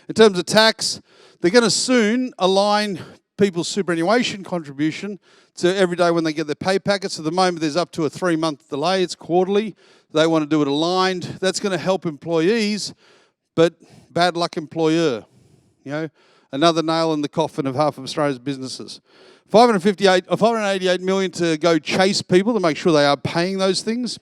In terms of tax, they're going to soon align people's superannuation contribution to every day when they get their pay packets. At the moment, there's up to a 3-month delay. It's quarterly. They want to do it aligned. That's going to help employees, but bad luck employer. You know, another nail in the coffin of half of Australia's businesses. 588 million to go chase people to make sure they are paying those things.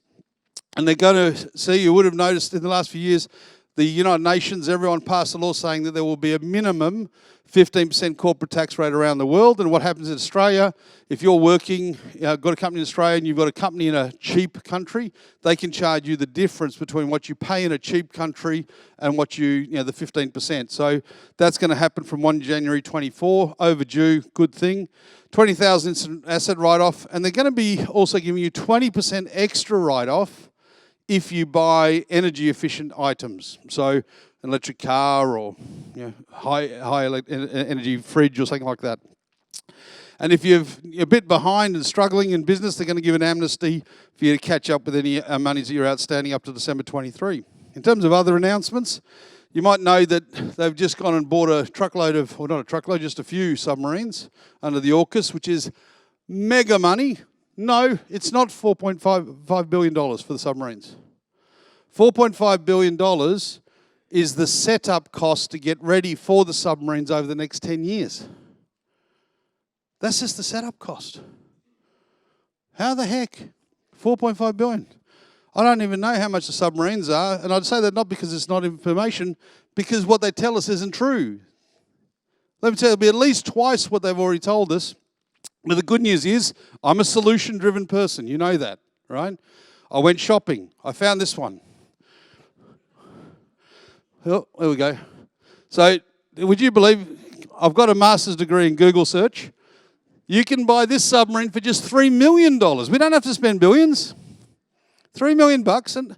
And they're going to see, you would have noticed in the last few years, the United Nations, everyone passed a law saying that there will be a minimum 15% corporate tax rate around the world. And what happens in Australia, if you're working, got a company in Australia and you've got a company in a cheap country, they can charge you the difference between what you pay in a cheap country and what the 15%. So that's going to happen from 1 January 24, overdue, good thing. 20,000 instant asset write-off, and they're going to be also giving you 20% extra write-off if you buy energy-efficient items. So an electric car or high energy fridge or something like that. And if you're a bit behind and struggling in business, they're going to give an amnesty for you to catch up with any monies that you're outstanding up to December 23. In terms of other announcements, you might know that they've just gone and bought a truckload of, or not a truckload, just a few submarines under the AUKUS, which is mega money. No, it's not $4.5 billion for the submarines. $4.5 billion is the setup cost to get ready for the submarines over the next 10 years. That's just the setup cost. How the heck? $4.5 billion. I don't even know how much the submarines are, and I'd say that not because it's not information, because what they tell us isn't true. Let me tell you, it'll be at least twice what they've already told us. But the good news is, I'm a solution-driven person. You know that, right? I went shopping. I found this one. Oh, there we go. So, would you believe, I've got a master's degree in Google search. You can buy this submarine for just $3 million. We don't have to spend billions. $3 million bucks, and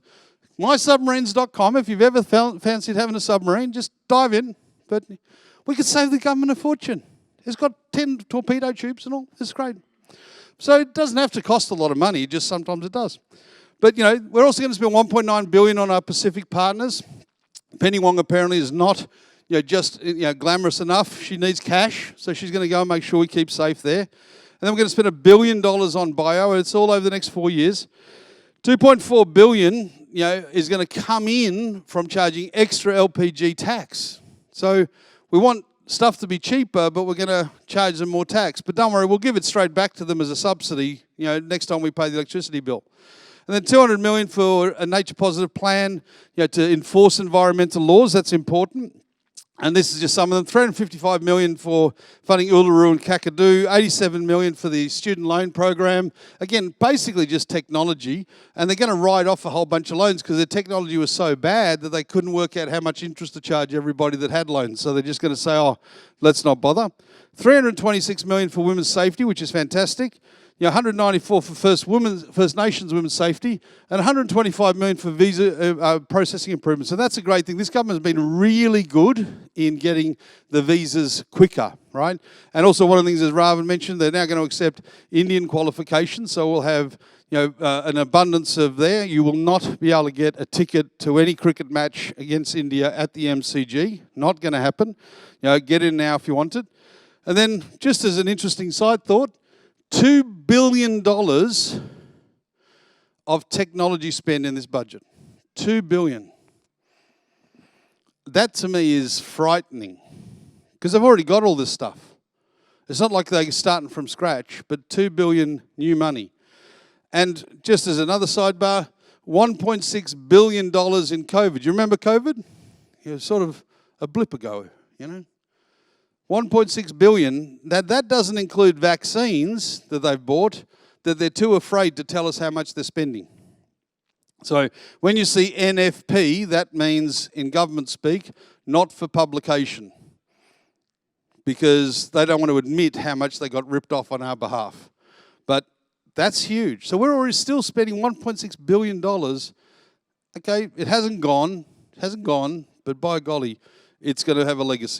mysubmarines.com, if you've ever fancied having a submarine, just dive in. But we could save the government a fortune. It's got 10 torpedo tubes and all. It's great. So it doesn't have to cost a lot of money, just sometimes it does. But, we're also going to spend $1.9 billion on our Pacific partners. Penny Wong apparently is not just glamorous enough. She needs cash, so she's going to go and make sure we keep safe there. And then we're going to spend $1 billion on bio. It's all over the next 4 years. 2.4 billion, is going to come in from charging extra LPG tax. So we want stuff to be cheaper, but we're going to charge them more tax. But don't worry, we'll give it straight back to them as a subsidy, next time we pay the electricity bill. And then $200 million for a nature positive plan, to enforce environmental laws. That's important. And this is just some of them. $355 million for funding Uluru and Kakadu. $87 million for the student loan program. Again, basically just technology. And they're going to write off a whole bunch of loans because their technology was so bad that they couldn't work out how much interest to charge everybody that had loans. So they're just going to say, let's not bother. $326 million for women's safety, which is fantastic. 194 for First Nations women's safety, and 125 million for visa processing improvements. And that's a great thing. This government has been really good in getting the visas quicker, right? And also one of the things, as Ravan mentioned, they're now going to accept Indian qualifications, so we'll have an abundance of there. You will not be able to get a ticket to any cricket match against India at the MCG. Not going to happen. Get in now if you want it. And then, just as an interesting side thought, $2 billion of technology spend in this budget. $2 billion. That to me is frightening because they've already got all this stuff. It's not like they're starting from scratch, but $2 billion new money. And just as another sidebar, $1.6 billion in COVID. You remember COVID? It was sort of a blip ago, 1.6 billion, that doesn't include vaccines that they've bought, that they're too afraid to tell us how much they're spending. So when you see NFP, that means, in government speak, not for publication, because they don't want to admit how much they got ripped off on our behalf. But that's huge. So we're already still spending $1.6 billion. Okay, it hasn't gone, but by golly, it's going to have a legacy.